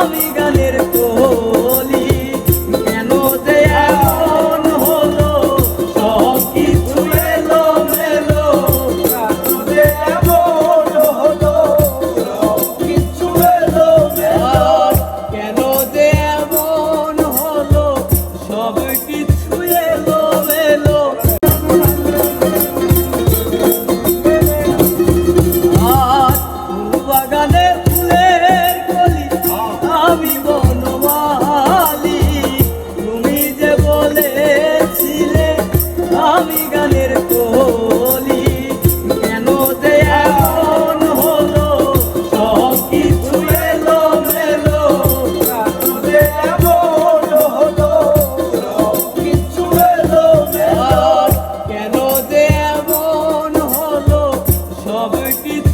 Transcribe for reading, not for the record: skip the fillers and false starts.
আমি গানের কলি। কেন যে এমন হলো সব কিছু এলো মেলো, কেন যে এমন হলো সব কিছু এলো মেলো, কেন যে এমন হলো সব কিছু এলো মেলো। আর বাগানে ফুলের কলি আমি বনমালী, তুমি যে বলেছিলে আমি গানের কলি। কেন যে এমন হলো সব কিছু এলো মেলো, কেন যে এমন হলো সব কিছু এলো মেলো, কেন যে এমন হলো সব কিছু